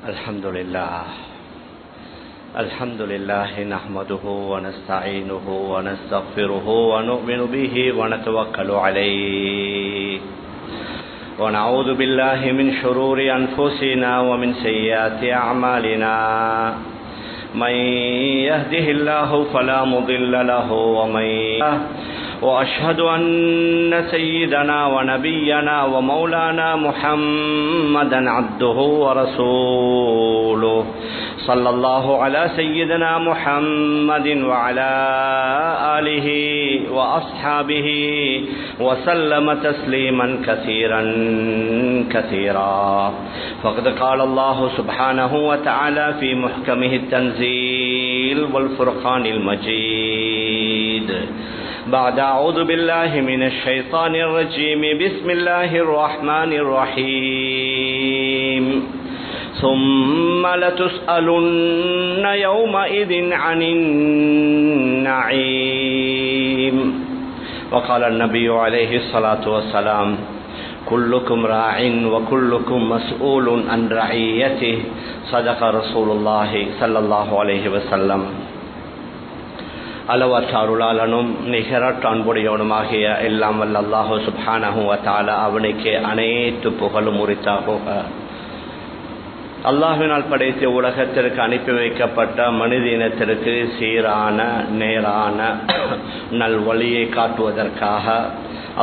الحمد لله نحمده ونستعينه ونستغفره ونؤمن به ونتوكل عليه ونعوذ بالله من شرور أنفسنا ومن سيئات أعمالنا من يهده الله فلا مضل له وأشهد أن سيدنا ونبينا ومولانا محمدا عبده ورسوله صلى الله على سيدنا محمد وعلى آله وأصحابه وسلم تسليما كثيرا فقد قال الله سبحانه وتعالى في محكمه التنزيل والفرقان المجيد بعد أعوذ بالله من الشيطان الرجيم بسم الله الرحمن الرحيم ثم لتسألن يومئذ عن النعيم وقال النبي عليه الصلاة والسلام كلكم راع وكلكم مسؤول عن رعيته صدق رسول الله صلى الله عليه وسلم. அளவற்ற அருளாளனும் நிகரற்ற அன்புடையவனுமாகிய எல்லாம் வல்ல அல்லாஹு சுப்ஹானஹு வ தஆலா அவனுக்கு அனைத்து புகழும் உரித்தாகுக. அல்லாஹ்வினால் படைத்த உலகத்திற்கு அனுப்பி வைக்கப்பட்ட மனித இனத்திற்கு சீரான நேரான நல்வழியை காட்டுவதற்காக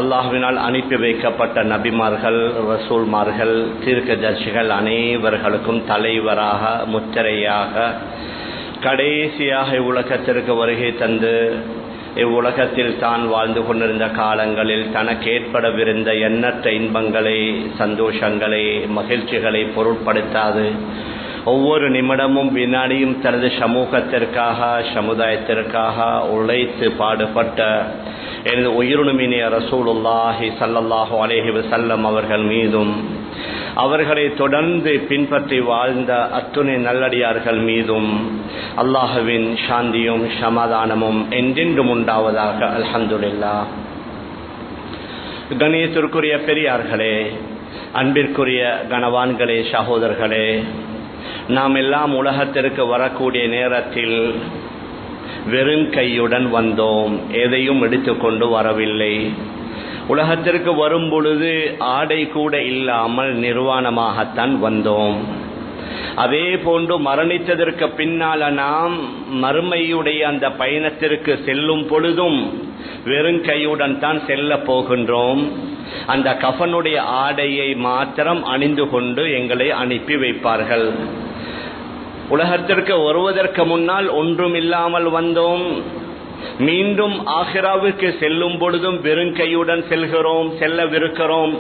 அல்லாஹ்வினால் அனுப்பி வைக்கப்பட்ட நபிமார்கள், ரசூல்மார்கள், தீர்க்கதரிசிகள் அனைவர்களுக்கும் தலைவராக முத்திரையாக கடைசியாக இவ்வுலகத்திற்கு வருகை தந்து இவ்வுலகத்தில் தான் வாழ்ந்து கொண்டிருந்த காலங்களில் தனக்கு ஏற்படவிருந்த எண்ணற்ற இன்பங்களை, சந்தோஷங்களை, மகிழ்ச்சிகளை பொருட்படுத்தாது ஒவ்வொரு நிமிடமும் வினாடியும் தனது சமூகத்திற்காக, சமுதாயத்திற்காக உழைத்து பாடுபட்ட எனது உயிருணுமினிய ரசூலுல்லாஹி ஸல்லல்லாஹு அலைஹி வஸல்லம் அவர்கள் மீதும் அவர்களை தொடர்ந்து பின்பற்றி வாழ்ந்த அத்துணை நல்லடியார்கள் மீதும் அல்லாஹ்வின் சாந்தியும் சமாதானமும் என்றென்றும் உண்டாவதாக. அல்ஹம்துலில்லாஹ். கண்ணியத்திற்குரிய பெரியார்களே, அன்பிற்குரிய கனவான்களே, சகோதரர்களே, நாம் எல்லாம் உலகத்திற்கு வரக்கூடிய நேரத்தில் வெறும் கையுடன் வந்தோம், எதையும் எடுத்துக்கொண்டு வரவில்லை. உலகத்திற்கு வரும் பொழுது ஆடை கூட இல்லாமல் நிர்வாணமாகத்தான் வந்தோம். அதே போன்று மரணித்ததற்கு பின்னால நாம் மறுமையுடைய அந்த பயணத்திற்கு செல்லும் பொழுதும் வெறும் கையுடன் தான் செல்ல போகின்றோம். அந்த கஃபனுடைய ஆடையை மாத்திரம் அணிந்து கொண்டு எங்களை அனுப்பி வைப்பார்கள். உலகத்திற்கு வருவதற்கு முன்னால் ஒன்றுமில்லாமல் வந்தோம். மீண்டும் ஆகிராவுக்கு செல்லும் பொழுதும் வெறும் கையுடன் செல்லவிருக்கிறோம்.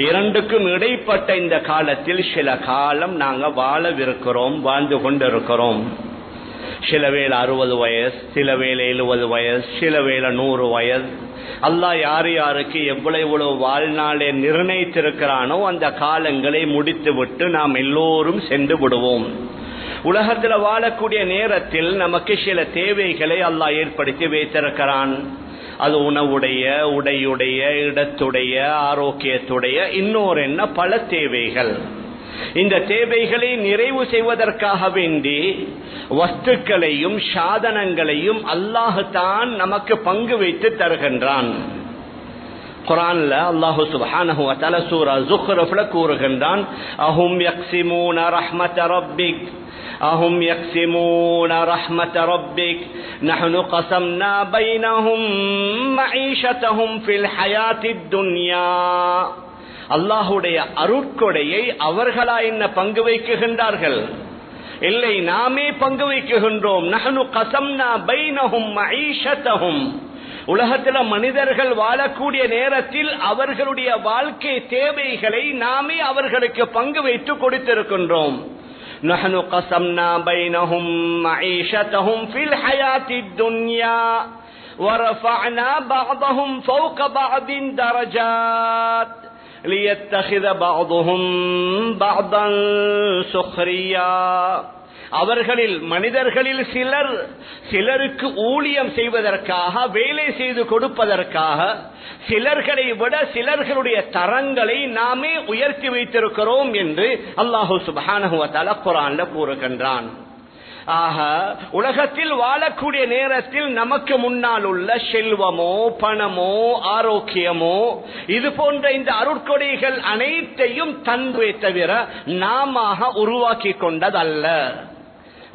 இரண்டுக்கும் இடைப்பட்ட இந்த காலத்தில் சில காலம் நாங்கள் வாழ்ந்து கொண்டிருக்கிறோம். சில வேளை 60 வயசு, சில வேளை 70 வயசு, சில வேளை 100 வயசு. அல்லாஹ் யார் யாருக்கு எவ்வளவு வாழ்நாளை நிர்ணயித்திருக்கிறானோ அந்த காலங்களை முடித்து விட்டு நாம் எல்லோரும் சென்று விடுவோம். உலகத்தில் வாழக்கூடிய நேரத்தில் நமக்கு சில தேவைகளை அல்லாஹ் ஏற்படுத்தி வைத்திருக்கிறான். அது உணவுடைய, உடையுடைய, இடத்துடைய, ஆரோக்கியத்துடைய, இன்னொரு பல தேவைகள். இந்த தேவைகளை நிறைவு செய்வதற்காக வேண்டி வஸ்துக்களையும் சாதனங்களையும் அல்லாஹ் தான் நமக்கு பங்கு வைத்து தருகின்றான். குர்ஆன்ல அல்லாஹ் சுப்ஹானஹு வ தஆலா சூரா ஸுக்ரஃப்ல கூறுகின்றான், அஹும் யக்ஸிமூன ரஹ்மத ரப்பிக் أهم يقسمون رحمة ربك نحن قسمنا بينهم معيشتهم في الحياة الدنيا. அல்லாஹ்வுடைய அருட்கொடையை அவர்களா என்ன பங்கு வைக்குகின்றார்கள்? இல்லை, நாமே பங்கு வைக்குகின்றோம். நஹ்னு கஸம்னா பைனஹும் மஈஷத்தஹும். உலகத்தில் மனிதர்கள் வாழக்கூடிய நேரத்தில் அவர்களுடைய வாழ்க்கை தேவைகளை நாமே அவர்களுக்கு பங்கு வைத்து கொடுத்திருக்கின்றோம். نحن قسمنا بينهم معيشتهم في الحياة الدنيا ورفعنا بعضهم فوق بعض درجات ليتخذ بعضهم بعضا سخريا. அவர்களில் மனிதர்களில் சிலருக்கு ஊழியம் செய்வதற்காக, வேலை செய்து கொடுப்பதற்காக, சிலர்களை விட சிலர்களுடைய தரங்களை நாமே உயர்த்தி வைத்திருக்கிறோம் என்று அல்லாஹு சுப்ஹானஹு வ தஆலா குர்ஆன்ல கூறுகின்றான். ஆக உலகத்தில் வாழக்கூடிய நேரத்தில் நமக்கு முன்னால் உள்ள செல்வமோ, பணமோ, ஆரோக்கியமோ, இது போன்ற இந்த அருட்கொடைகள் அனைத்தையும் தன்மை தவிர நாம உருவாக்கி கொண்டதல்ல.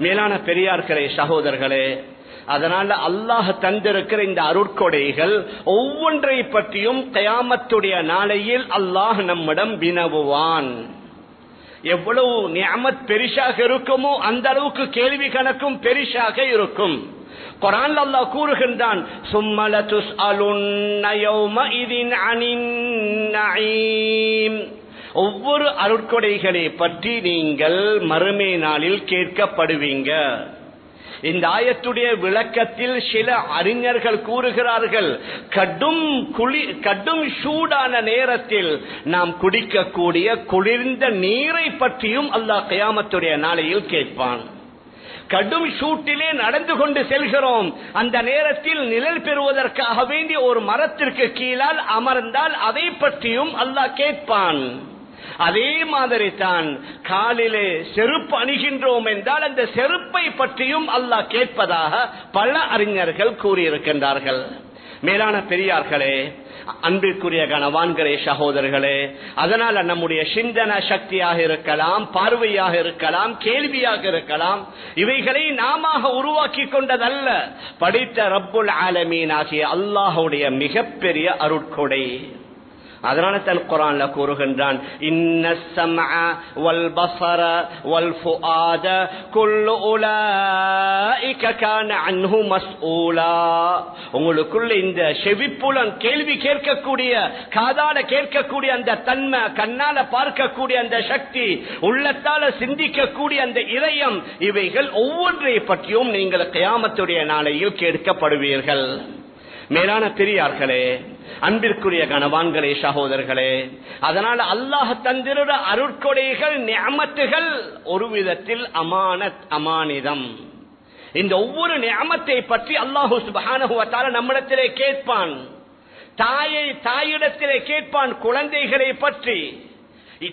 மேலான பெரியார்களே, சகோதரர்களே, அதனால அல்லாஹ் தந்திருக்கிற இந்த அருட்கொடைகள் ஒவ்வொன்றை பற்றியும் கியாமத்துடைய நாளையில் அல்லாஹ் நம்மிடம் வினவுவான். எவ்வளவு நிஅமத் பெரிசாக இருக்குமோ அந்த அளவுக்கு கேள்வி கணக்கும் பெரிசாக இருக்கும். குர்ஆன்ல அல்லாஹ் கூறுகின்றான், சும்ம லதுஸ்அலுன்ன யௌமஇதின் அனின் நஈம். ஒவ்வொரு அருட்கொடைகளை பற்றி நீங்கள் மறுமை நாளில் கேட்கப்படுவீங்க. இந்த ஆயத்துடைய விளக்கத்தில் சில அறிஞர்கள் கூறுகிறார்கள், கடும் சூடான நேரத்தில் நாம் குடிக்கக்கூடிய குளிர்ந்த நீரை பற்றியும் அல்லாஹ் கியாமத்துடைய நாளையில் கேட்பான். கடும் சூட்டிலே நடந்து கொண்டு செல்கிறோம், அந்த நேரத்தில் நிழல் பெறுவதற்காக வேண்டிய ஒரு மரத்திற்கு கீழால் அமர்ந்தால் அதை பற்றியும் அல்லாஹ் கேட்பான். அதே மாதிரி தான் காலிலே செருப்பு அணிகின்றோம் என்றால் அந்த செருப்பை பற்றியும் அல்லாஹ் கேட்பதாக பல அறிஞர்கள் கூறியிருக்கின்றார்கள். மேலான பெரியார்களே, அன்பிற்குரிய கணவான்களே, சகோதரர்களே, அதனால நம்முடைய சிந்தன சக்தியாக இருக்கலாம், பார்வையாக இருக்கலாம், கேள்வியாக இருக்கலாம், இவைகளை நாம உருவாக்கி கொண்டதல்ல, படித்த ரப்புல் ஆலமீன் ஆகிய அல்லாஹ்வுடைய மிகப்பெரிய அருட்கொடை. அதனால தன் குர்ஆன்ல கூறுகின்றான், இன்னஸ் ஸம்அ வல் பஸர வல் ஃபுஆத குல்லு உலாயிக கான அன்ஹு மஸ்ஊலா. உங்களுக்குள்ள இந்த செவிப்புலன், கேள்வி கேட்கக்கூடிய, காதால கேட்கக்கூடிய அந்த தன்மை, கண்ணால பார்க்கக்கூடிய அந்த சக்தி, உள்ளத்தால சிந்திக்கக்கூடிய அந்த இதயம், இவைகள் ஒவ்வொன்றை பற்றியும் நீங்கள் கியாமத்துடைய நாளையில் கேட்கப்படுவீர்கள். மேலான பெரியார்களே, அன்பிற்குரிய கணவான்களே, சகோதரர்களே, அதனால அல்லாஹ் தந்திருக்கிற அருட்கொடைகள், நிஅமத்துகள் ஒரு விதத்தில் அமானத், அமானிதம். இந்த ஒவ்வொரு நிஅமத்தை பற்றி அல்லாஹ் சுப்ஹானஹு வ தஆலா நம்மிடத்திலே கேட்பான். தாயிடத்திலே கேட்பான் குழந்தைகளை பற்றி,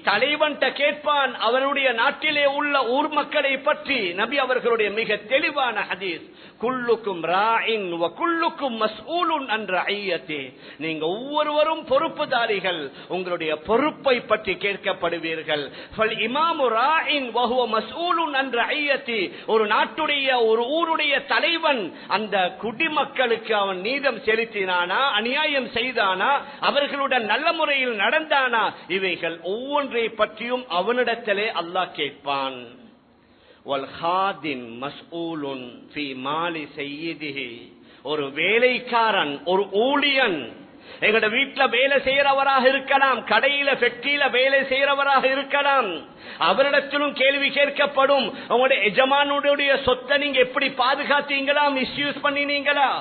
தலைவன்ட்ட கேட்பான் அவருடைய நாட்டிலே உள்ள ஊர் மக்களை பற்றி. நபி அவர்களுடைய மிக தெளிவான ஹதீஸ், குல்லுக்கும் ராஇன் வ குல்லுக்கும் மஸ்ஊலுன் அன் ரஇயத்தி. நீங்க ஒவ்வொருவரும் பொறுப்புதாரிகள், உங்களுடைய பொறுப்பை பற்றி கேட்கப்படுவீர்கள். ஃபல் இமாமு ராஇன் வ ஹுவ மஸ்ஊலுன் அன் ரஇயத்தி. ஒரு நாட்டுடைய, ஒரு ஊருடைய தலைவன் அந்த குடிமக்களுக்கு அவன் நீதம் செலுத்தினானா, அநியாயம் செய்தானா, அவர்களுடன் நல்ல முறையில் நடந்தானா, இவைகள் ஒவ்வொன்றை பற்றியும் அவனிடத்திலே அல்லாஹ் கேட்பான். ஒரு வேலைக்காரன், ஒரு ஊழியன், எங்கட வீட்டுல வேலை செய்யறவராக இருக்கலாம், கடையில ஃபேக்டரியில வேலை செய்யறவராக இருக்கலாம், அவரிடத்திலும் கேள்வி கேட்கப்படும். உங்களுடைய எஜமானுடைய சொத்தை நீங்க எப்படி பாதுகாத்தீங்களா, மிஸ்யூஸ் பண்ணினீங்களா?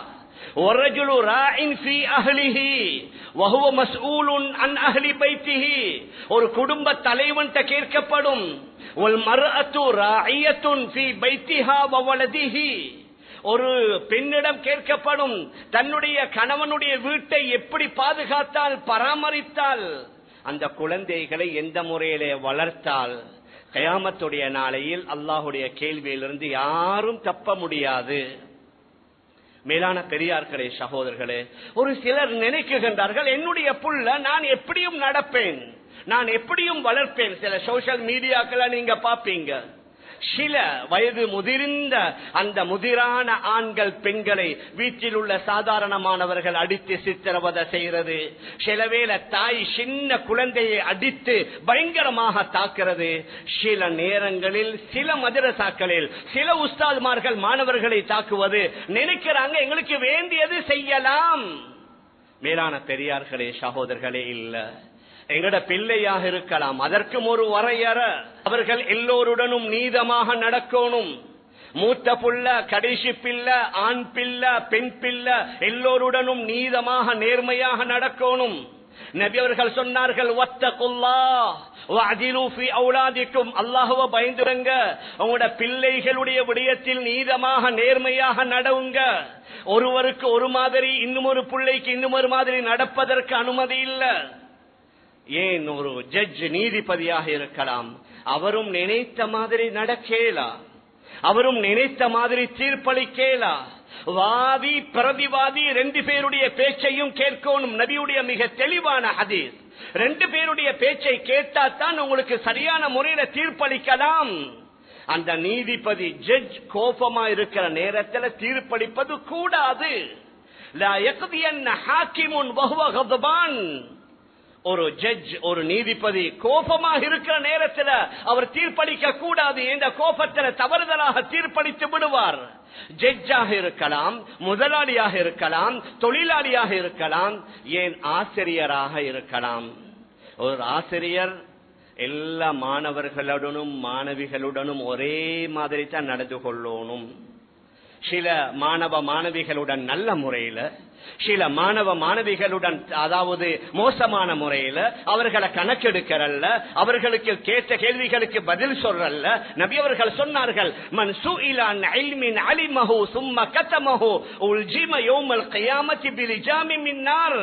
والرجل راع في اهله وهو مسؤول عن اهل بيته. ஒரு குடும்ப தலைவன்ட்ட கேட்கப்படும். والمرأة راعية في بيتها وولده. ஒரு பெண்ணிடம் கேட்கப்படும், தன்னுடைய கணவனுடைய வீட்டை எப்படி பாதுகாத்தால், பராமரித்தால், அந்த குழந்தைகளை எந்த முறையிலே வளர்த்தால். கியாமத்துடைய நாளையில் அல்லாஹ்வுடைய கேள்வியிலிருந்து யாரும் தப்ப முடியாது. மேலான பெரியார்களே, சகோதரர்களே, ஒரு சிலர் நினைக்குகின்றார்கள், என்னுடைய புள்ள நான் எப்படியும் நடப்பேன், நான் எப்படியும் வளர்ப்பேன். சில சோசியல் மீடியாக்களை நீங்க பாப்பீங்க, சில வயது முதிர்ந்த அந்த முதிரான ஆண்கள் பெண்களை வீட்டில் உள்ள சாதாரணமானவர்கள் அடித்து சித்திரவதை செய்கிறது. சிலவேளை தாய் சின்ன குழந்தையை அடித்து பயங்கரமாக தாக்குறது. சில நேரங்களில் சில மதரசாக்களில் சில உஸ்தாத்மார்கள் மாணவர்களை தாக்குவது. நினைக்கிறாங்க எங்களுக்கு வேண்டியது செய்யலாம். மேலான பெரியார்களே, சகோதரர்களே, இல்ல, எங்கட பிள்ளையாக இருக்கலாம், அதற்கும் ஒரு வரையறை. அவர்கள் எல்லோருடனும் நீதமாக நடக்கணும். மூத்த புள்ள, கடைசி பிள்ளை, ஆண் பிள்ளை, பெண் பிள்ளை, எல்லோருடனும் நீதமாக நேர்மையாக நடக்கணும். நபி அவர்கள் சொன்னார்கள், வத்தகுல்லாஹ் வஅதிலு ஃபீ அவுலாதிக்கும், அல்லாஹ்வை பயந்துங்க, உங்களுடைய பிள்ளைகளுடைய விடயத்தில் நீதமாக நேர்மையாக நடவுங்க. ஒருவருக்கு ஒரு மாதிரி, இன்னுமொரு பிள்ளைக்கு இன்னுமொரு மாதிரி நடப்பதற்கு அனுமதி இல்லை. ஏன், ஒரு ஜட்ஜ் நீதிபதியாக இருக்கலாம், அவரும் நினைத்த மாதிரி நடக்கலா, அவரும் நினைத்த மாதிரி தீர்ப்பளிக்கலா. வாதி பிரதிவாதி ரெண்டு பேருடைய பேச்சையும் கேட்கணும். நபியுடைய மிக தெளிவான ஹதீஸ், ரெண்டு பேருடைய பேச்சை கேட்டாத்தான் உங்களுக்கு சரியான முறையில தீர்ப்பளிக்கலாம். அந்த நீதிபதி ஜட்ஜ் கோபமா இருக்கிற நேரத்தில் தீர்ப்பளிப்பது கூடாது. லா யக்தியன் ஹாக்கிமுன் வஹுவ கத்பான். ஒரு ஜட்ஜ், ஒரு நீதிபதி கோபமாக இருக்கிற நேரத்தில் அவர் தீர்ப்பளிக்க கூடாது. இந்த கோபத்தில் தவறுதலாக தீர்ப்பளித்து விடுவார். ஜட்ஜாக இருக்கலாம், முதலாளியாக இருக்கலாம், தொழிலாளியாக இருக்கலாம், ஏன் ஆசிரியராக இருக்கலாம். ஒரு ஆசிரியர் எல்லா மாணவர்களுடனும் மாணவிகளுடனும் ஒரே மாதிரி தான் நடந்து கொள்ளணும். சில மாணவ மாணவிகளுடன் நல்ல முறையில, சில மாணவ மாணவிகளுடன் அதாவது மோசமான முறையில அவர்களை கணக்கெடுக்கிறல்ல, அவர்களுக்கு கேட்ட கேள்விகளுக்கு பதில் சொல்றல்ல. நபி அவர்கள் சொன்னார்கள், மன் சுஇல அன் இல்மின் அலிமஹு சும்ம கதமஹு உல்ஜிம யௌமல் கியாமத்தி பிலிஜாமி மின் நார்.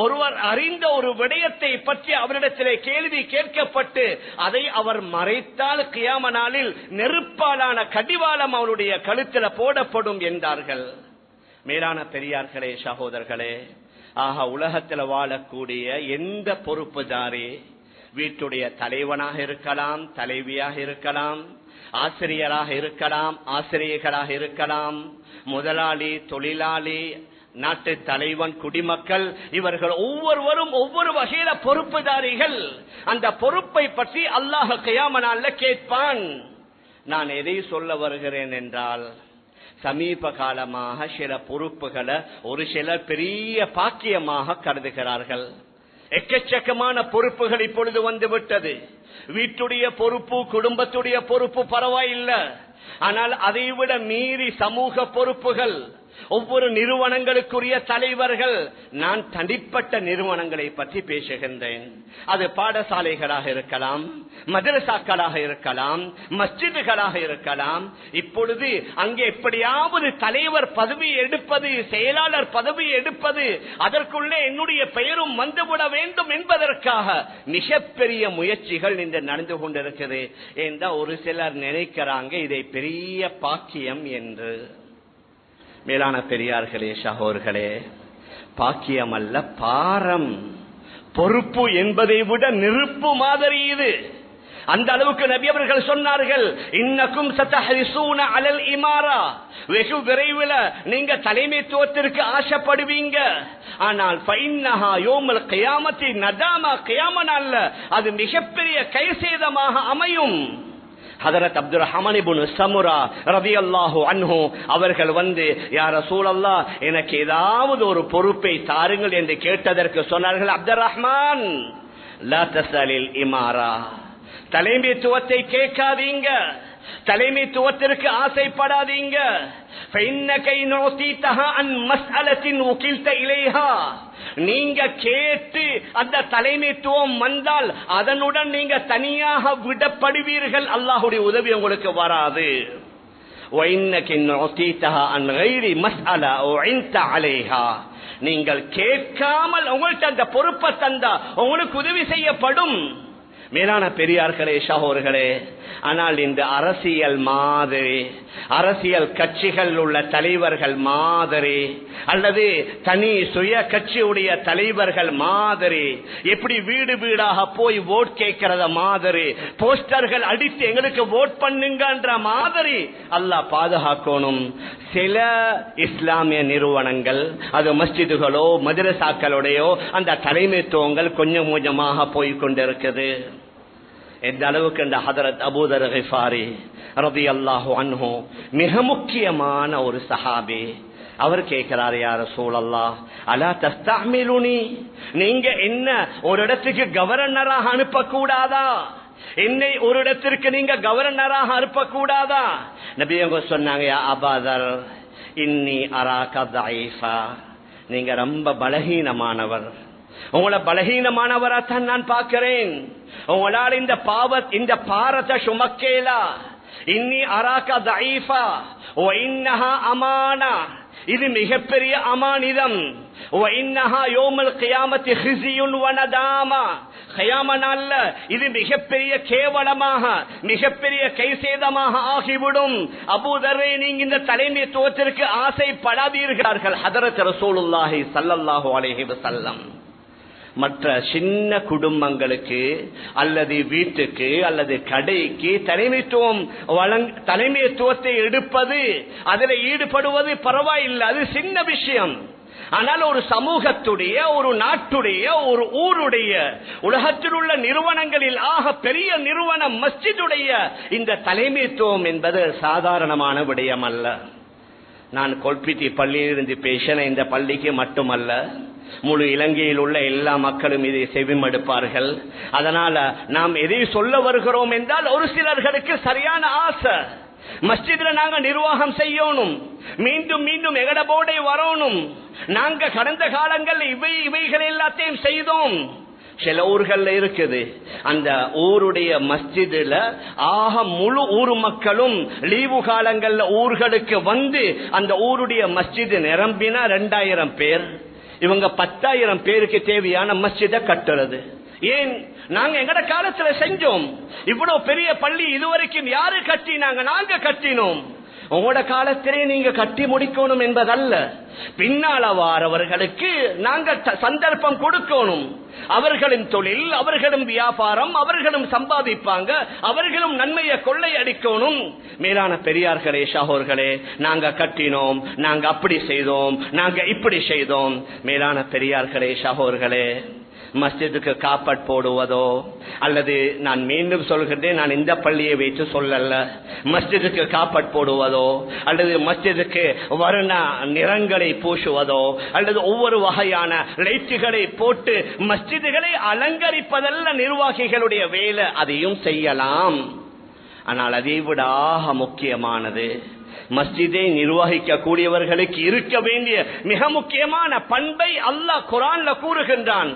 ஒருவர் அறிந்த ஒரு விடயத்தை பற்றி அவரிடத்திலே கேள்வி கேட்கப்பட்டு அதை அவர் மறைத்தால் கியாம நாளில் நெருப்பாலான கடிவாளம் அவருடைய கழுத்தில் போடப்படும் என்றார்கள். மேலான பெரியார்களே, சகோதரர்களே, ஆக உலகத்தில் வாழக்கூடிய எந்த பொறுப்புதாரி, வீட்டுடைய தலைவனாக இருக்கலாம், தலைவியாக இருக்கலாம், ஆசிரியராக இருக்கலாம், ஆசிரியர்களாக இருக்கலாம், முதலாளி, தொழிலாளி, நாட்டு தலைவன், குடிமக்கள், இவர்கள் ஒவ்வொருவரும் ஒவ்வொரு வகையில பொறுப்புதாரிகள். அந்த பொறுப்பை பற்றி அல்லாஹ் கியாம நாள்ல கேட்பான். நான் எதை சொல்ல வருகிறேன் என்றால், சமீப காலமாக சில பொறுப்புகளை ஒரு சிலர் பெரிய பாக்கியமாக கருதுகிறார்கள். எக்கச்சக்கமான பொறுப்புகள் இப்பொழுது வந்துவிட்டது. வீட்டுடைய பொறுப்பு, குடும்பத்துடைய பொறுப்பு பரவாயில்லை. ஆனால் அதைவிட மீறி சமூக பொறுப்புகள், ஒவ்வொரு நிறுவனங்களுக்குரிய தலைவர்கள். நான் தனிப்பட்ட நிறுவனங்களை பற்றி பேசுகின்றேன். அது பாடசாலைகளாக இருக்கலாம், மதரசாக்களாக இருக்கலாம், மஸ்ஜிதுகளாக இருக்கலாம். இப்பொழுது அங்கே எப்படியாவது தலைவர் பதவி எடுப்பது, செயலாளர் பதவி எடுப்பது, அதற்குள்ளே என்னுடைய பெயரும் வந்துவிட வேண்டும் என்பதற்காக மிகப்பெரிய முயற்சிகள் இன்று நடந்து கொண்டிருக்கிறது. என்றால் ஒரு சிலர் நினைக்கிறாங்க இதை பெரிய பாக்கியம் என்று. மேலான பெரியார்களே, சகோதரர்களே, பாக்கியம் அல்ல, பாரம். பொறுப்பு என்பதை விட நெருப்பு மாதிரி இது. அந்த அளவுக்கு நபி அவர்கள் சொன்னார்கள், இன்னக்கும் சதஹரிசூன அலல் இமாரா, வெகு விரைவில் நீங்க தலைமைத்துவத்திற்கு ஆசைப்படுவீங்க. ஆனால் ஃபைன்னஹா யௌமல் கியாமத்தி நதாமா, கியாம நாள்ல அது மிகப்பெரிய கைசேதமாக அமையும். ஹதரத் அப்துல் ரஹ்மான் இப்னு சமுரா ரலியல்லாஹு அன்ஹு அவர்கள் வந்து, யா ரசூலல்லாஹ், எனக்கு ஏதாவது ஒரு பொறுப்பை தாருங்கள் என்று கேட்டதற்கு சொன்னார்கள், அப்துல் ரஹ்மான், லா தஸலில் இமாரா, தலைமைத்துவத்தை கேட்காதீங்க, தலைமைத்துவத்திற்கு ஆசைப்படாதீங்க. நீங்க கேட்டு அந்த தலைமைத்துவம் வந்தால் அதனுடன் நீங்க தனியாக விடப்படுவீர்கள். அல்லாஹ்வுடைய உதவி உங்களுக்கு வராது. நீங்கள் கேட்காமல் உங்கள்கிட்ட அந்த பொறுப்பை தந்தா உங்களுக்கு உதவி செய்யப்படும். மேலான பெரியார்களே, சகோதரர்களே, ஆனால் இந்த அரசியல் மாதிரி, அரசியல் கட்சிகள் உள்ள தலைவர்கள் மாதிரி, அல்லது தனி சுய கட்சியுடைய தலைவர்கள் மாதிரி, எப்படி வீடு வீடாக போய் ஓட் கேட்கிறத மாதிரி, போஸ்டர்கள் அடித்து எங்களுக்கு ஓட் பண்ணுங்கன்ற மாதிரி அல்லாஹ் பாதுகாக்கணும். சில இஸ்லாமிய நிறுவனங்கள், அது மஸ்ஜிதுகளோ மதரசாக்களுடையோ அந்த தலைமைத்துவங்கள் கொஞ்சம் கொஞ்சமாக போய்கொண்டிருக்குது. எந்த அளவுக்கு இந்த ஹதரத் அபூ தர் கிஃபாரி ரலியல்லாஹு அன்ஹு மிக முக்கியமான ஒரு சஹாபி, அவர் கேட்கிறார், யா ரசூலல்லாஹ், அலா தஸ்தஅமிலுனி, நீங்க என்ன ஒரு இடத்துக்கு கவர்னராக அனுப்பக்கூடாதா? என்னை ஒரு இடத்திற்கு நீங்க கவர்னராக அனுப்பக்கூடாதா? நபி அவங்க சொன்னாங்க, யா அபூ தர், இன்னி அராக தஈஃபா, நீங்க ரொம்ப பலகீனமானவர், உங்களை பலகீனமானவராத்தான் நான் பார்க்கிறேன். உங்களால் இந்த பாரத்தை சுமக்கேலா. இன்னி அராக தஈஃபா வ இன்னஹா அமானா, இது மிகப்பெரிய அமானிதம். வ இன்னஹா யௌமுல் கியாமத்தி ஹிஸியுன் வ நதாமா, கியாம நாள்ல இது மிகப்பெரிய கேவலமாக மிகப்பெரிய கைசேதமாக ஆகிவிடும். அபூதர்ரே, நீங்க இந்த தலைமைத்துவத்திற்கு ஆசைப்படாதீர்கள். ஹதரத் ரசூலுல்லாஹி ஸல்லல்லாஹு அலைஹி வஸல்லம் மற்ற சின்ன குடும்பங்களுக்கு அல்லது வீட்டுக்கு அல்லது கடைக்கு தலைமைத்துவத்தை எடுப்பது, அதில் ஈடுபடுவது பரவாயில்லை, அது சின்ன விஷயம். ஆனால் ஒரு சமூகத்துடைய, ஒரு நாட்டுடைய, ஒரு ஊருடைய, உலகத்தில் உள்ள நிறுவனங்களில் ஆக பெரிய நிறுவனம் மஸ்ஜிதுடைய இந்த தலைமைத்துவம் என்பது சாதாரணமான விடயம் அல்ல. நான் கொல்பிட்டி பள்ளியிலிருந்து பேசின இந்த பள்ளிக்கு மட்டுமல்ல, முழு இலங்கையில் உள்ள எல்லா மக்களும் இதை செவிமடுப்பார்கள். அதனால நாம் எதை சொல்ல வருகிறோம் என்றால், ஒரு சிலர்களுக்கு சரியான ஆசை, மஸ்ஜித்ல நாங்க நிர்வாகம் செய்யணும், மீண்டும் மீண்டும் எங்கட போர்டை வரணும், நாங்க கடந்த காலங்கள் இவைகள் எல்லாத்தையும் செய்தோம். சில ஊர்கள்ல இருக்குது, அந்த ஊருடைய மஸ்ஜிதுல ஆக முழு ஊர் மக்களும் லீவு காலங்கள்ல ஊர்களுக்கு வந்து அந்த ஊருடைய மஸ்ஜிது நிரம்பினா 2000 பேர், இவங்க 10,000 பேருக்கு தேவையான மஸ்ஜிதை கட்டுறது. ஏன்? நாங்க எங்கட காலத்துல செஞ்சோம். இவ்வளவு பெரிய பள்ளி இதுவரைக்கும் யாரு கட்டினாங்க? நாங்க கட்டினோம். உங்களோட காலத்திலே நீங்க கட்டி முடிக்கணும் என்பதல்ல, பின்னால வாரவர்களுக்கு நாங்க சந்தர்ப்பம் கொடுக்கணும். அவர்களின் தொழில், அவர்களும் வியாபாரம், அவர்களும் சம்பாதிப்பாங்க, அவர்களும் நன்மையை கொள்ளையடிக்கணும். மேலான பெரியார்களே, சகோதரர்களே, நாங்க கட்டினோம், நாங்க அப்படி செய்தோம், நாங்க இப்படி செய்தோம். மேலான பெரியார்களே, சகோதரர்களே, மஸ்ஜிதுக்கு காப்பட் போடுவதோ, அல்லது நான் மீண்டும் சொல்கிறேன், நான் இந்த பள்ளியை வைத்து சொல்லல, மஸ்ஜிதுக்கு காப்பட் போடுவதோ, அல்லது மஸ்ஜிதுக்கு வர்ண நிறங்களை பூசுவதோ, அல்லது ஒவ்வொரு வகையான லைட்டுகளை போட்டு மஸ்ஜிதுகளை அலங்கரிப்பதல்ல நிர்வாகிகளுடைய வேலை. அதையும் செய்யலாம். ஆனால் அதை விட முக்கியமானது, மஸ்ஜிதை நிர்வகிக்க கூடியவர்களுக்கு இருக்க வேண்டிய மிக முக்கியமான பண்பை அல்லாஹ் குர்ஆன்ல கூறுகின்றான்.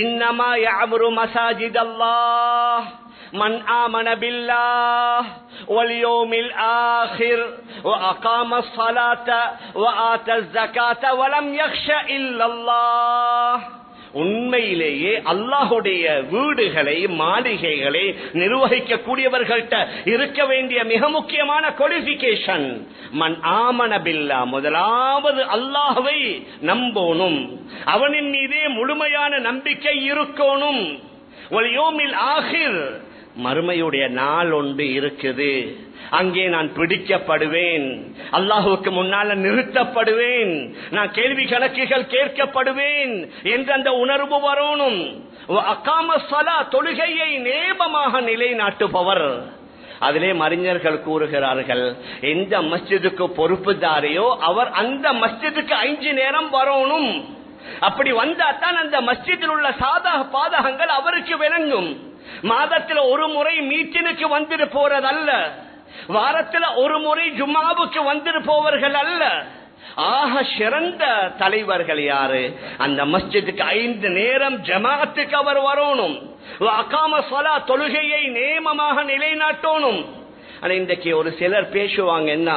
இன்னமா யஅமுரு மஸாஜிதல்லாஹ் மன் ஆமன பில்லாஹ் வல் யௌமில் ஆகிர் வ அகாமஸ் ஸலாத வ ஆத்தஸ் ஸகாத வ லம் யக்ஷ இல்லல்லாஹ். உண்மையிலேயே அல்லாஹுடைய வீடுகளை, மாளிகைகளை நிர்வகிக்க கூடியவர்கள்ட்ட இருக்க வேண்டிய மிக முக்கியமான குவாலிஃபிகேஷன் மன் ஆமன பில்லா, முதலாவது அல்லாஹ்வை நம்பணும், அவனின் மீதே முழுமையான நம்பிக்கை இருக்கணும். வல் யௌமில் ஆகிர், மறுமையுடைய நாள் ஒன்று இருக்குது, அங்கே நான் பிடிக்கப்படுவேன், அல்லாஹுக்கு முன்னால நிறுத்தப்படுவேன், நான் கேள்வி கணக்குகள் கேட்கப்படுவேன் என்ற அந்த உணர்வு வரணும். தொழுகையை நேமமாக நிலைநாட்டுபவர். அதிலே அறிஞர்கள் கூறுகிறார்கள், எந்த மஸ்ஜிதுக்கு பொறுப்புதாரியோ அவர் அந்த மஸ்ஜிதுக்கு 5 நேரம் வரணும். அப்படி வந்தாத்தான் அந்த மஸ்ஜிதில் உள்ள பாதகங்கள் அவருக்கு விளங்கும். மாதத்தில் ஒரு முறை மீட்டினுக்கு வந்துட்டு போறதல்ல, வாரத்தில் ஒரு முறை ஜும்மாவுக்கு வந்துட்டு போவர்கள் அல்ல. ஆக சிறந்த தலைவர்கள் யாரு? அந்த மஸ்ஜிதுக்கு 5 நேரம் ஜமாஅத்துக்கு அவர் வரணும். தொழுகையை நேமமாக நிலைநாட்டணும். இன்றைக்கு ஒரு சிலர் பேசுவாங்க, என்ன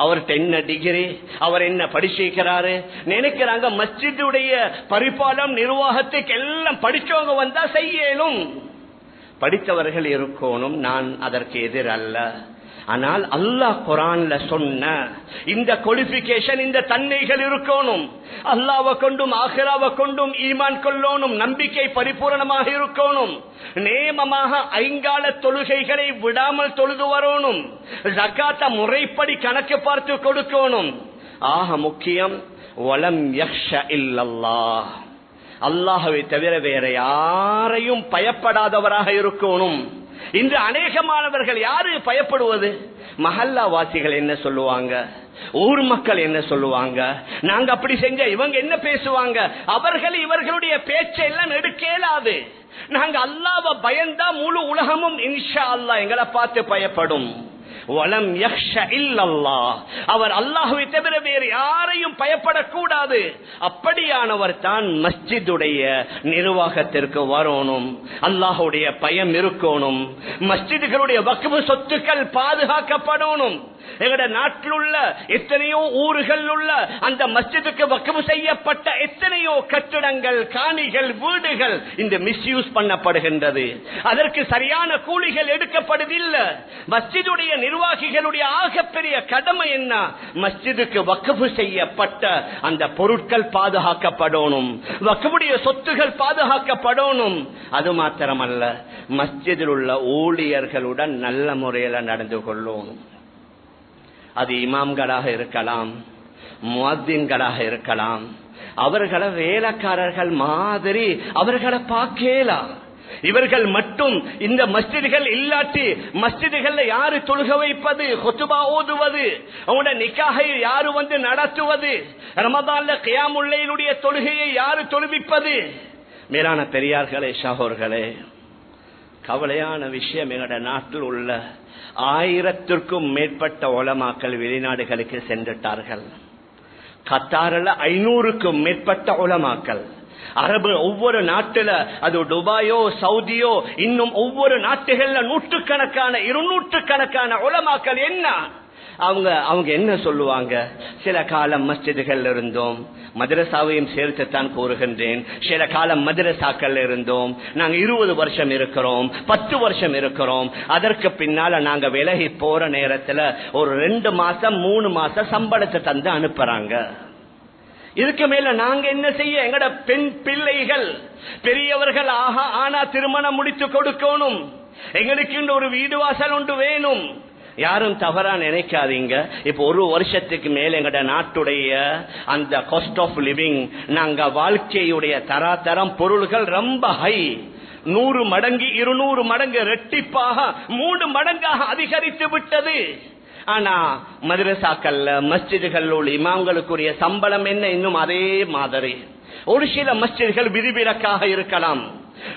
அவர்கிட்ட என்ன டிகிரி, அவர் என்ன படிச்சிருக்கிறாரு நினைக்கிறாங்க. மஸ்ஜிதுடைய பரிபாலம், நிர்வாகத்துக்கு எல்லாம் படிச்சவங்க வந்தா செய்யணும், படித்தவர்கள் இருக்கணும். நான் அதற்கு எதிர் அல்ல. ஆனால் அல்லாஹ் குர்ஆன்ல சொன்ன இந்த குவாலிஃபிகேஷன், இந்த தன்மைகள் இருக்கணும். அல்லாஹ்வை கொண்டும் ஆகிராவை கொண்டும் ஈமான் கொள்ளணும், நம்பிக்கை பரிபூரணமாக இருக்கணும், நேமமாக 5 கால தொழுகைகளை விடாமல் தொழுது வரணும், ஜகாத்த முறைப்படி கணக்கு பார்த்து கொடுக்கணும். ஆக முக்கியம் வலம் யக்ஷ இல்லல்லாஹ், அல்லாஹ்வை தவிர வேற யாரையும் பயப்படாதவராக இருக்கணும். இன்று அநேகமானவர்கள் யாரு பயப்படுவது? மஹல்லா வாசிகள் என்ன சொல்லுவாங்க, ஊர் மக்கள் என்ன சொல்லுவாங்க, நாங்க அப்படி செஞ்ச இவங்க என்ன பேசுவாங்க, அவர்கள் இவர்களுடைய பேச்சை எல்லாம் எடுக்க இயலாது. நாங்க அல்லாஹ்வை பயந்தா முழு உலகமும் இன்ஷா அல்லாஹ் எங்களை பார்த்து பயப்படும். வலம் யக்ஷ இல்லல்லாஹ், அவர் அல்லாஹ்வை தவிர வேறு யாரையும் பயப்படக்கூடாது. அப்படியானவர் தான் மஸ்ஜிதுடைய நிர்வாகத்திற்கு வரணும். அல்லாஹ்வுடைய பயம் இருக்கணும். மஸ்ஜிதுகளுடைய வக்ஃப் சொத்துக்கள் பாதுகாக்கப்படணும். எங்கட நாட்டில் உள்ள எத்தனையோ ஊர்கள் உள்ள அந்த மஸ்ஜிதுக்கு வக்ஃப் செய்யப்பட்ட எத்தனையோ கட்டிடங்கள், காணிகள், வீடுகள் இந்த மிஸ்யூஸ் பண்ணப்படுகின்றது. அதற்கு சரியான கூலிகள் எடுக்கப்படுவதில்லை. மஸ்ஜிதுடைய நிர்வாகிகளுடைய ஆகப்பெரிய கடமை என்ன? மஸ்ஜிதுக்கு வக்ஃப் செய்யப்பட்ட அந்த பொருட்கள் பாதுகாக்கப்படணும், வக்ஃபுடைய சொத்துகள் பாதுகாக்கப்படணும். அது மாத்திரமல்ல, மஸ்ஜிதில் உள்ள ஊழியர்களுடன் நல்ல முறையில் நடந்து கொள்ளணும். அது இமாம்களாக இருக்கலாம், முஅத்தின்களாக இருக்கலாம். அவர்களை வேலைக்காரர்கள் மாதிரி அவர்களை பார்க்கலாம். இவர்கள் மட்டும் இந்த மஸ்ஜிதுகள் இல்லாட்டி மஸ்ஜிதுகள்ல யாரு தொழுக வைப்பது, குத்பா ஓதுவது, அவங்களோட நிக்காஹை யாரு வந்து நடத்துவது, ரமதான்ல கியாமுல் லைலுடைய தொழுகையை யாரு தொழுவிப்பது? மேலான பெரியார்களே, சகோதரர்களே, கவலையான விஷயம், எங்களோட நாட்டில் உள்ள 1000க்கும் மேற்பட்ட உலமாக்கள் வெளிநாடுகளுக்கு சென்றுட்டார்கள். கத்தாரில் 500க்கும் மேற்பட்ட உலமாக்கள், அரபு ஒவ்வொரு நாட்டுல, அது துபாயோ சவுதியோ இன்னும் ஒவ்வொரு நாட்டுகள்ல நூற்றுக்கணக்கான 200கணக்கான உலமாக்கள். என்ன அவங்க என்ன சொல்லுவாங்க? சில காலம் மஸ்ஜிதுகள் இருந்தோம், மதரசாவையும் சேர்த்துத்தான் கூறுகின்றேன். சில காலம் மதரசாக்கள் இருந்தோம், நாங்க 20 வருஷம் இருக்கிறோம், 10 வருஷம் இருக்கிறோம். அதற்கு பின்னால நாங்க விலகி போற நேரத்துல ஒரு 2 மாசம் 3 மாசம் சம்பளத்தை தந்து அனுப்புறாங்க. இதுக்கு மேல நாங்க என்ன செய்ய? எங்கட பெண் பிள்ளைகள் பெரியவர்கள் ஆனா திருமணம் முடித்து கொடுக்கணும். எங்களுக்கு ஒரு வீடு வாசல் ஒன்று வேணும். யாரும் தவறா நினைக்காதீங்க. இப்ப 1 வருஷத்துக்கு மேல எங்கட நாட்டுடைய அந்த காஸ்ட் ஆஃப் லிவிங், நாங்க வாழ்க்கையுடைய தராதரம், பொருள்கள் ரொம்ப ஹை. 100 மடங்கு 200 மடங்கு ரெட்டிப்பாக 3 மடங்காக அதிகரித்து விட்டது. ஆனா மதரசாக்கள்ல மஸ்ஜிதுகள் உள்ள இமாம்களுக்குரிய சம்பளம் என்ன? இன்னும் அதே மாதிரி. ஒரு சில மஸ்ஜிதுகள் விதிவிலக்காக இருக்கலாம்,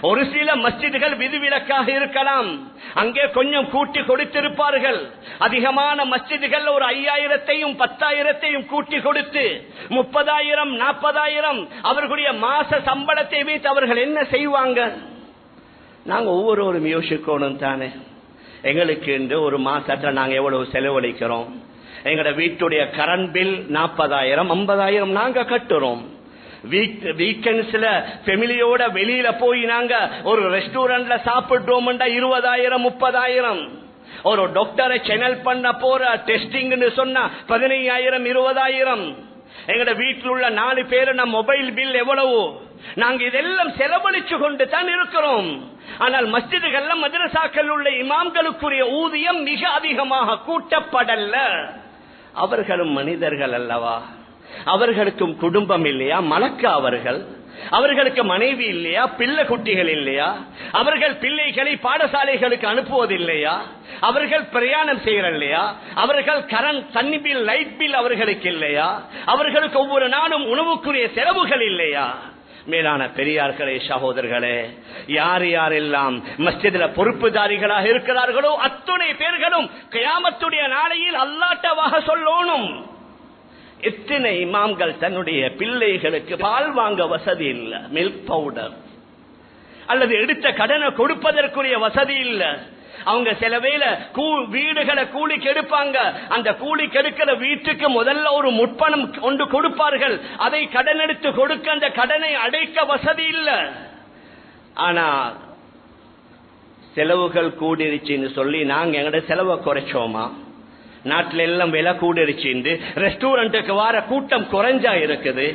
ஒரு சில மஸ்ஜிதுகள் விதிவிலக்காக இருக்கலாம். அங்கே கொஞ்சம் கூட்டி கொடுத்திருப்பார்கள். அதிகமான மஸ்ஜிதுகள் ஒரு 5000ஐயும் 10,000ஐயும் கூட்டி கொடுத்து 30,000 40,000 அவர்களுடைய மாச சம்பளத்தை வைத்து அவர்கள் என்ன செய்வாங்க? நாங்க ஒவ்வொருவரும் யோசிக்கணும் தானே. எங்களுக்கு என்று ஒரு மாசத்துல நாங்க எவ்வளவு செலவழிக்கிறோம்? எங்கட வீட்டுடைய கரண்ட் பில் 40,000 50,000 நாங்க கட்டுறோம். வீக்கெண்ட்ஸ்ல ஃபேமிலியோட வெளியில போய் நாங்க ஒரு ரெஸ்டாரண்ட்ல சாப்பிட்டோம் 20,000 30,000. ஒரு டாக்டரை சேனல் பண்ண போற டெஸ்டிங் சொன்னா 15,000 20,000. எங்கட வீட்டில் உள்ள 4 பேரு நம் மொபைல் பில் எவ்வளவு? நாங்க இதெல்லாம் செலவழிச்சு கொண்டு தான் இருக்கிறோம். ஆனால் மஸ்ஜிதுகள்ல மதரசாக்கள் உள்ள இமாம்களுக்குரிய ஊதியம் மிக அதிகமாக கூட்டப்படல. அவர்களும் மனிதர்கள் அல்லவா? அவர்களுக்கும் குடும்பம் இல்லையா? மலக்கா அவர்களுக்கு மனைவி இல்லையா? பிள்ளை குட்டிகள் இல்லையா? அவர்கள் பிள்ளைகளை பாடசாலைகளுக்கு அனுப்புவதில்லையா? அவர்கள் பிரயாணம் செய்யலையா? அவர்கள் கரண்ட் தண்ணி பில் லைட் பில் அவர்களுக்கு இல்லையா? அவர்களுக்கு ஒவ்வொரு நாளும் உணவுக்குரிய செலவுகள் இல்லையா? மேலான பெரியார்களே, சகோதரர்களே, யார் யாரெல்லாம் மஸ்ஜிதுல பொறுப்புதாரிகளாக இருக்கிறார்களோ அத்துணை பேர்களும் கியாமத்துடைய நாளையில் அல்லாஹ்வாக சொல்லணும். எத்தனை இமாம்கள் தன்னுடைய பிள்ளைகளுக்கு பால் வாங்க வசதி இல்ல, மில்க் பவுடர் அல்லது எடுத்த கடனை கொடுப்பதற்குரிய வசதி இல்ல. அவங்க சில வேளை வீடுகளை கூலிக்கு எடுப்பாங்க. அந்த கூலிக்கு எடுக்கிற வீட்டுக்கு முதல்ல ஒரு முற்பணம் கொண்டு கொடுப்பார்கள். அதை கடன் எடுத்து கொடுக்க அந்த கடனை அடைக்க வசதி இல்ல. ஆனா செலவுகள் கூடிருச்சுன்னு சொல்லி நாங்க எங்கட செலவை குறைச்சோமா? நாட்டில எல்லாம் விலை கூடிருச்சு. ரெஸ்டாரண்ட்டுக்கு வார கூட்டம் குறைஞ்சா இருக்குது.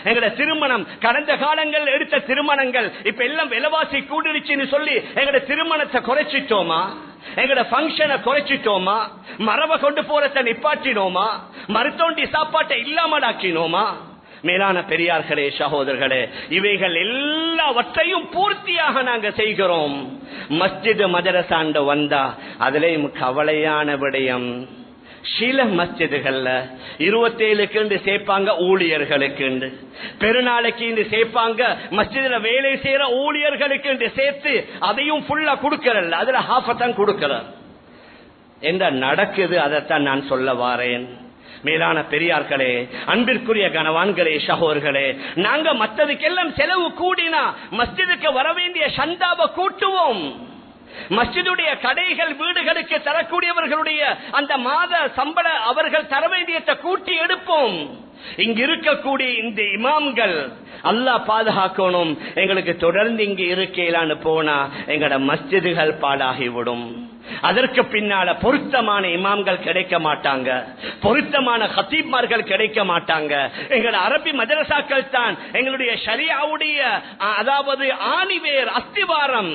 எங்கட திருமணம், கடந்த காலங்கள் எடுத்த திருமணங்கள் இப்ப எல்லாம் விலைவாசி கூடிருச்சுன்னு சொல்லி எங்கட திருமணத்தை குறைச்சிட்டோமா? எங்கட பங்கனை குறைச்சிட்டோமா? மரபை கொண்டு போறத நிப்பாட்டினோமா? மருத்தோண்டி சாப்பாட்டை இல்லாமலாக்கினோமா? மேலான பெரியார்களே, சகோதரர்களே, இவைகள் எல்லாவற்றையும் பூர்த்தியாக நாங்க செய்கிறோம். மஸ்ஜித் மதரசாண்டு வந்தா அதுலயும் கவலையான விடயம், சில மஸ்ஜிதுகள்ல 27க்கு சேர்ப்பாங்க ஊழியர்களுக்கு, பெருநாளைக்கு சேர்ப்பாங்க மஸ்ஜிதுல வேலை செய்யற ஊழியர்களுக்கு சேர்த்து அதையும் ஃபுல்லா கொடுக்கறல்ல, அதுல ஹாஃப் தான் கொடுக்கற. என்ற நடக்குது. அதைத்தான் நான் சொல்ல வாரேன். மேலான பெரியார்களே, அன்பிற்குரிய கனவான்களே, சகோதரர்களே, நாங்க மற்றதுக்கெல்லாம் செலவு கூடினா மஸ்ஜிதுக்கு வர வேண்டிய சந்தாவை கூட்டுவோம். மஸ்ஜிதுடைய கடைகள் வீடுகளுக்கு தரக்கூடியவர்களுடைய அந்த மாத சம்பள அவர்கள் தர வேண்டியதை கூட்டி எடுப்போம். இங்கு இருக்கக்கூடிய இந்த இமாம்கள் அல்லாஹ் பாதுகாக்கணும். எங்களுக்கு தொடர்ந்து இங்கு இருக்கலான்னு போனா எங்கட மஸ்ஜிதுகள் பாழாகிவிடும். அதற்கு பின்னால பொருத்தமான இமாம்கள் கிடைக்க மாட்டாங்க, பொருத்தமான ஹத்தீப்மார்கள் கிடைக்க மாட்டாங்க. எங்களோட அரபி மதரசாக்கள் தான் எங்களுடைய ஷரியாவுடைய அதாவது ஆணிவேர் அஸ்திவாரம்.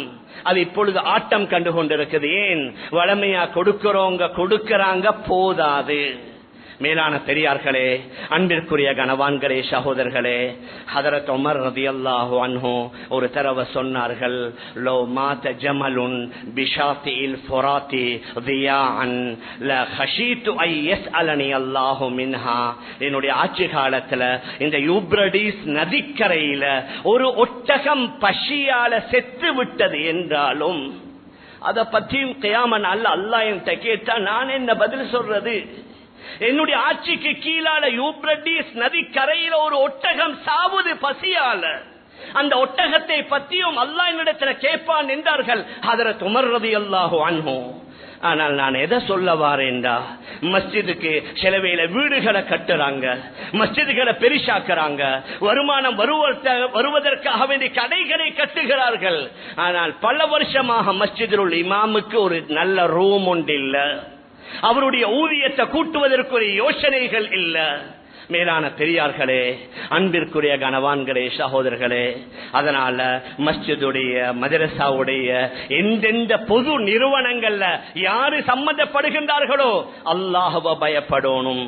அது இப்பொழுது ஆட்டம் கண்டு கொண்டிருக்குது. ஏன்? வளமையா கொடுக்கறாங்க போதாது. மேலான பெரியார்களே, அன்பிற்குரிய கனவான்களே, சகோதரர்களே, ஹதரத் உமர் ரலியல்லாஹு அன்ஹு ஒரு தடவை சொன்னார்கள், லோ மாத ஜமலுன் பிஷாத்தில் ஃபுராத்தி தியாஅன் ல ஹஷீது ஐ யஸ்அலனி அல்லாஹு மின்ஹா. என்னுடைய ஆட்சி காலத்துல இந்த யூப்ரடிஸ் நதிக்கரையில ஒரு ஒட்டகம் பசியால செத்து விட்டது என்றாலும் அதை பற்றியும் கியாமத் நாள்ல அல்லாஹ் என்கிட்ட கேட்டா நான் என்ன பதில் சொல்றது? என்னுடைய ஆட்சிக்கு கீழால யூப்ரடிஸ் நதிக்கரையில ஒரு ஒட்டகம் சாவுது பசியால. அந்த ஒட்டகத்தை பற்றியும் அல்லாஹ் என்னிடத்தில் கேட்பான் என்றார்கள் ஹதரத் உமர் ரலியல்லாஹு அன்ஹு. ஆனால் நான் எதை சொல்ல வாரேன்டா, மஸ்ஜிதுக்கு சிலவேல வீடுகளை கட்டுறாங்க, மஸ்ஜிதுகளை பெரிசாக்குறாங்க, வருமானம் வருவதற்காக வேண்டிய கடைகளை கட்டுகிறார்கள். ஆனால் பல வருஷமாக மஸ்ஜிதில் உள்ள இமாமுக்கு ஒரு நல்ல ரூம் ஒன்று இல்ல, அவருடைய ஊதியத்தை கூட்டுவதற்கு யோசனைகள் இல்ல. மேலான பெரியார்களே, அன்பிற்குரிய கனவான்களே, சகோதரர்களே, அதனால மஸ்ஜிதுடைய மதரசாவுடைய எந்தெந்த பொது நிறுவனங்கள்ல யாரு சம்பந்தப்படுகின்றார்களோ அல்லாஹ்வை பயப்படணும்.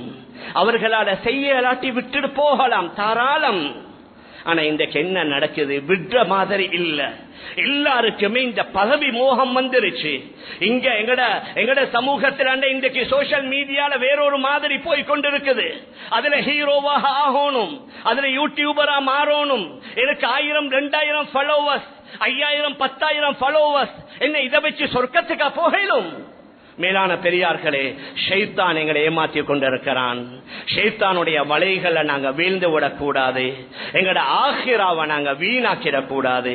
அவர்களால செய்யலாட்டி விட்டுட்டு போகலாம், தாராளம். ஆனா இன்றைக்கு என்ன நடக்குது? விடுற மாதிரி இல்ல. எல்லாருக்குமே இந்த பதவி மோகம் வந்துருச்சு. இங்க எங்கட சமூகத்தில் இன்றைக்கு சோசியல் மீடியால வேறொரு மாதிரி போய் கொண்டிருக்குது. அதுல ஹீரோவாக ஆகணும், அதுல யூடியூபரா மாறணும், எனக்கு 1000 2000 ஃபாலோவர்ஸ், 5000 10,000 ஃபாலோவர்ஸ், என்ன இதை வச்சு சொர்க்கத்துக்கா போகலும்? மேலான பெரியார்களே, ஷைத்தான் எங்களை ஏமாற்றி கொண்டிருக்கிறான். ஷைத்தானுடைய வலைகளை நாங்க வீழ்ந்து விடக்கூடாது. எங்கட ஆகிராவை நாங்க வீணாக்கிடக் கூடாது.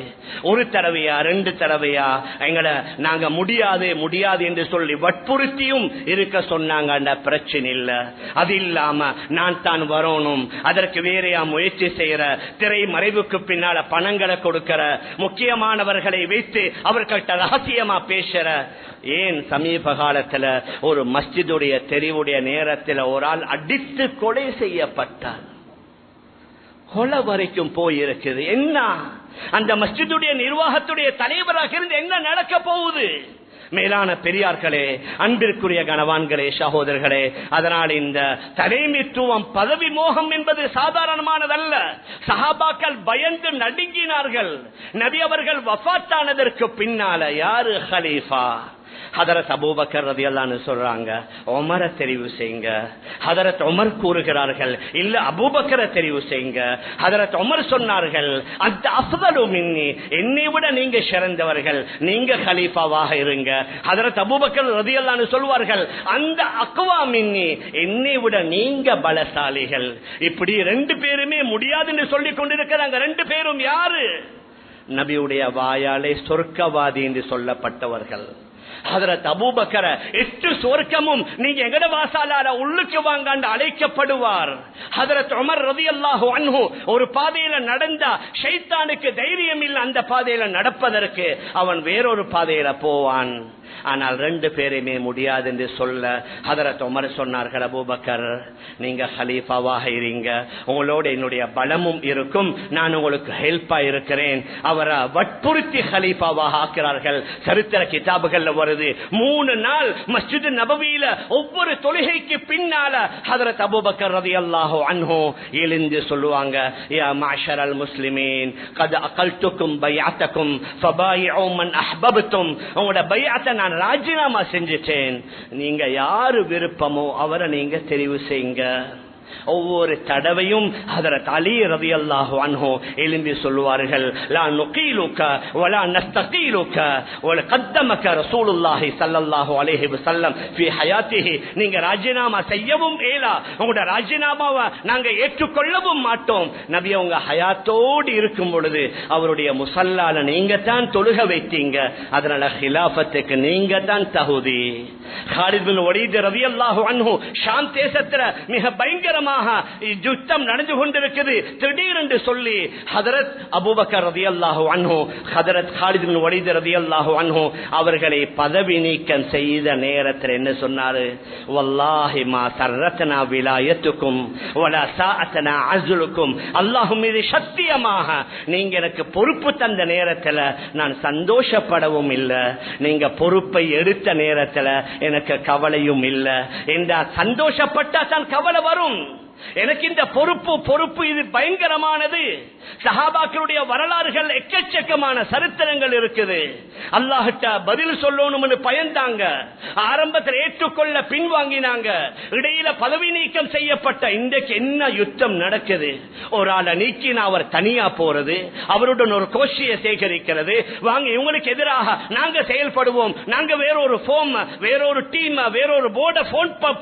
ஒரு தடவையா 2 தடவையா எங்களை நாங்க முடியாது முடியாது என்று சொல்லி வற்புறுத்தியும் இருக்க சொன்னாங்க, பிரச்சனை இல்ல. அது இல்லாம நான் தான் வரணும், அதற்கு வேறையா முயற்சி செய்யற, திரை மறைவுக்கு பின்னால பணங்களை கொடுக்கிற, முக்கியமானவர்களை வைத்து அவர்கள்ட்ட ரகசியமா பேசுற. ஏன் சமீப காலத்துல ஒரு மஸ்ஜிதுடைய தெரிவுடைய நேரத்தில் ஒரு ஆள் அடித்து கொலை செய்யப்பட்டார், கொலை வரைக்கும் போயிருக்குது. என்ன அந்த மஸ்ஜிதுடைய நிர்வாகத்துடைய தலைவராக இருந்து என்ன நடக்க போகுது? மேலான பெரியார்களே, அன்பிற்குரிய கனவான்களே, சகோதரர்களே, அதனால் இந்த தலைமைத்துவம் பதவி மோகம் என்பது சாதாரணமானதல்ல. சஹாபாக்கள் பயந்து நடுங்கினார்கள். நபி அவர்கள் வஃபாத்தானதற்கு பின்னால யாரு ஹலீஃபா? ஹதரத் அபூபக்கர் ரலியல்லாஹு அன்ஹு சொல்றாங்க, உமரை தெரிவு செய்யுங்க. ஹதரத் உமர் கூறுகிறார்கள், இல்ல அபூபக்கரை தெரிவு செய்யுங்க. ஹதரத் உமர் சொன்னார்கள், அந்த அஃதலு மின்னி, என்னை விட நீங்க சிறந்தவர்கள், நீங்க கலீஃபாவாக இருங்க. ஹதரத் அபூபக்கர் ரலியல்லாஹு அன்ஹு சொல்வார்கள், அந்த அக்வா மின்னி, என்னை விட நீங்க பலசாலிகள். இப்படி 2 பேருமே முடியாதுன்னு சொல்லிக் கொண்டிருக்கிறாங்க. 2 பேரும் யாரு? நபியுடைய வாயாலே சொர்க்கவாதி என்று சொல்லப்பட்டவர்கள். ஹதரத் அபூபக்கர் 8 சொர்க்கமும் நீங்க எங்கட வாசாலால உள்ளுக்கு வாங்க அழைக்கப்படுவார். ஹதரத் உமர் ரலியல்லாஹு அன்ஹு ஒரு பாதையில நடந்தா ஷைத்தானுக்கு தைரியம் இல்லை அந்த பாதையில நடப்பதற்கு, அவன் வேறொரு பாதையில போவான். ஆனால் 2 பேருமே முடியாது என்று சொல்ல ஹதரத் உமர் சொன்னார்கள், அபூபக்கர் நீங்க ஹலீஃபாவாக இருங்க, உங்களோட என்னுடைய பலமும் இருக்கும், நான் உங்களுக்கு ஹெல்ப்பா இருக்கிறேன். அவரை வற்புறுத்தி ஹலீஃபாவாக ஆக்கிறார்கள். சரித்திர கிதாபுகள்ல வருது, 3 நாள் மஸ்ஜித் நபவியில ஒவ்வொரு தொழுகைக்கு பின்னால ஹதரத் அபூபக்கர் ரலியல்லாஹு அன்ஹு எழுந்து சொல்லுவாங்க, யா மாஷரல் முஸ்லிமீன் கத் அகல்துக்கும் பைஅத்தக்கும் ஃபபாயிஉ மன் அஹ்பப்தும், உங்களோட பைஅத்தை நான் ராஜினாமா செஞ்சிட்டேன், நீங்க யாரு விருப்பமோ அவரை நீங்க தெரிவு செய்யுங்க. ஒவ்வொரு தடவையும் ஹஜ்ரத் அலி ரலியல்லாஹு அன்ஹு எழும்பி சொல்வார்கள், லா நுகீலுக வலா நஸ்தகீலுக வல கத்தமக ரசூலுல்லாஹி ஸல்லல்லாஹு அலைஹி வஸல்லம் ஃபீ ஹயாத்திஹி. நீங்க ராஜினாமா செய்யவும் ஏலா, உங்களுடைய ராஜினாமாவை நாங்க ஏற்றுக்கொள்ளவும் மாட்டோம். நபி அவங்க ஹயாத்தோடு இருக்கும் பொழுது அவருடைய முஸல்லால நீங்க தான் தொழுக வைத்தீங்க, அதனால ஹிலாஃபத்துக்கு நீங்க தான் தகுதி. காலித் பின் வலீத் ரலியல்லாஹு அன்ஹு ஷாம் தேசத்துல மிக பயங்கரமாக யுத்தம் நடந்து கொண்டிருக்கிறது. திடீரென்று சொல்லி ஹஜரத் அபூபக்கர் ரலியல்லாஹு அன்ஹு ஹஜரத் காலித் பின் வலீத் ரலியல்லாஹு அன்ஹு அவர்களை பதவி நீக்கம் செய்த நேரத்தில் என்ன சொன்னாரு? வல்லாஹி மா சர்ரத்னா விலாயத்துக்கும் வலா சாஅத்னா அஸ்லுக்கும். அல்லாஹ் மீது சத்தியமாக நீங்க எனக்கு பொறுப்பு தந்த நேரத்தில் நான் சந்தோஷப்படவும் இல்லை, நீங்க பொறுப்பை எடுத்த நேரத்தில் எனக்கு கவலையும் இல்லை. இந்த சந்தோஷப்பட்டா தான் கவலை வரும். எனக்கு இந்த பொறுப்பு இது பயங்கரமானது. சஹாபாக்களுடைய வரலாறுகள் எக்கச்சக்கமான சரித்திரங்கள் இருக்குது. அல்லாஹ்ட்ட பதில் சொல்லணும்னு பயந்தாங்க, ஆரம்பத்தில் ஏற்றுக்கொள்ள பின்வாங்கினாங்க, இடையில பதவி நீக்கம் செய்யப்பட்ட. இன்றைக்கு என்ன யுத்தம் நடக்குது? ஒரு ஆளை நீக்கினா அவர் தனியா போறது, அவருடன் ஒரு கோஷியை சேகரிக்கிறது, வாங்க இவங்களுக்கு எதிராக நாங்க செயல்படுவோம், நாங்க வேறொரு ஃபோம், வேறொரு டீம், வேறொரு போர்டை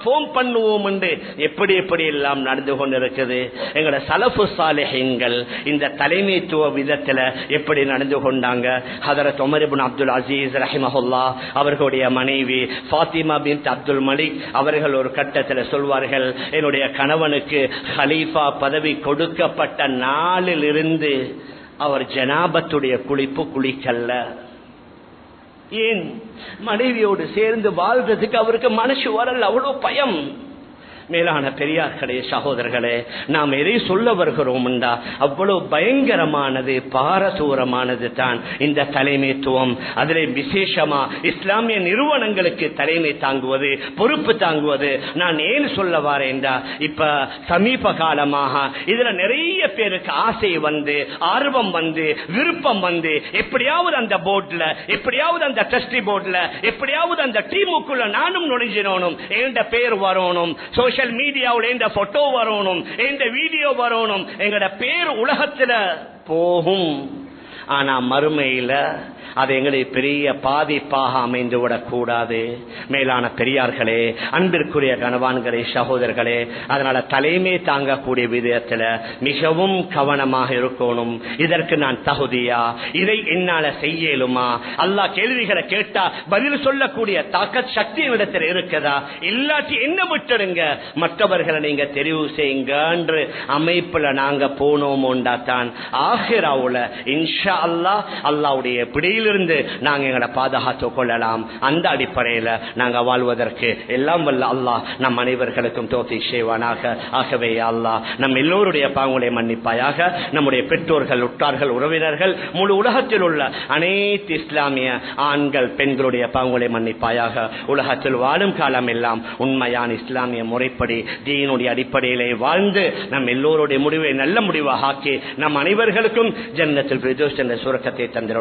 ஃபோன் பண்ணுவோம் என்று எப்படி எப்படி எல்லாம் நடந்து கொண்டிருக்கிறது. எங்களோட சலஃபு சாலிஹீன்கள் இந்த தலைமைத்துவ விதத்தில் எப்படி நடந்து கொண்டாங்க? ஹஜரத் உமர் இப்னு அப்துல் அசீஸ் ரஹிமஹுல்லாஹ் அவர்களுடைய மனைவி ஃபாத்திமா பின்த் அப்துல் மலிக் அவர்கள் ஒரு கட்டத்தில் சொல்வார்கள், என்னுடைய கணவனுக்கு ஹலீஃபா பதவி கொடுக்கப்பட்ட நாளில் இருந்து அவர் ஜனாபத்துடைய குளிப்பு குளிக்கல்ல. ஏன்? மனைவியோடு சேர்ந்து வாழ்றதுக்கு அவருக்கு மனசு வரல, அவ்வளவு பயம். மேலான பெரியார்களே, சகோதரர்களே, நாம் எதை சொல்ல வருகிறோம் என்றா அவ்வளவு பயங்கரமானது, பாரதூரமானது தான் இந்த தலைமைத்துவம். அதிலே விசேஷமா இஸ்லாமிய நிறுவனங்களுக்கு தலைமை தாங்குவது, பொறுப்பு தாங்குவது. நான் ஏன் சொல்ல வரேன்டா, இப்ப சமீப காலமாக இதுல நிறைய பேருக்கு ஆசை வந்து, ஆர்வம் வந்து, விருப்பம் வந்து, எப்படியாவது அந்த போர்ட்ல, எப்படியாவது அந்த ட்ரஸ்டி போர்ட்ல, எப்படியாவது அந்த டீமுக்குள்ள நானும் நுழைஞ்சினோனும், என்ற பேர் வரணும், சோசியல் மீடியாவில் இந்த போட்டோ வரணும், இந்த வீடியோ வரணும், எங்கட பேர் உலகத்துல போகும். ஆனா மறுமையில அது எங்களை பெரிய பாதிப்பாக அமைந்துவிடக் கூடாது. மேலான பெரியார்களே, அன்பிற்குரிய கணவான்களே, சகோதரர்களே, அதனால தலைமை தாங்கக்கூடிய விதத்துல மிகவும் கவனமாக இருக்கணும். இதற்கு நான் தகுதியா? இதை என்னால செய்யலுமா? அல்லாஹ் கேள்விகளை கேட்டா பதில் சொல்லக்கூடிய தாக்கத் சக்தி இடத்தில் இருக்குதா? இல்லாட்டி என்ன விட்டுடுங்க, மற்றவர்களை நீங்க தெரிவு செய்யுங்க என்று அமைப்புல நாங்க போனோமோண்டா தான் ஆகிராவுல இன்ஷா அல்லாஹ் அல்லாஹ்வுடைய பிடியிலிருந்து நாங்க எங்களை பாதுகாத்துக் கொள்ளலாம். அந்த அடிப்படையில் நாங்க வாழ்வதற்கு எல்லாம் வல்ல அல்லாஹ் நம் அனைவர்களுக்கும் தௌஃபீக் செய்வானாக. ஆகவே அல்லாஹ் நம் எல்லோருடைய பாவங்களை மன்னிப்பாயாக. நம்முடைய பெற்றோர்கள், உற்றார்கள், உறவினர்கள், முழு உலகத்தில் உள்ள அனைத்து இஸ்லாமிய ஆண்கள் பெண்களுடைய பாவங்களை மன்னிப்பாயாக. உலகத்தில் வாழும் காலம் எல்லாம் உண்மையான இஸ்லாமிய முறைப்படி தீனுடைய அடிப்படையிலே வாழ்ந்து நம் எல்லோருடைய முடிவை நல்ல முடிவாக ஆக்கி நம் அனைவர்களுக்கும் ஜன்னத்துல் ஃபிர்தௌஸ் என்ற சுரக்கத்தை தந்திர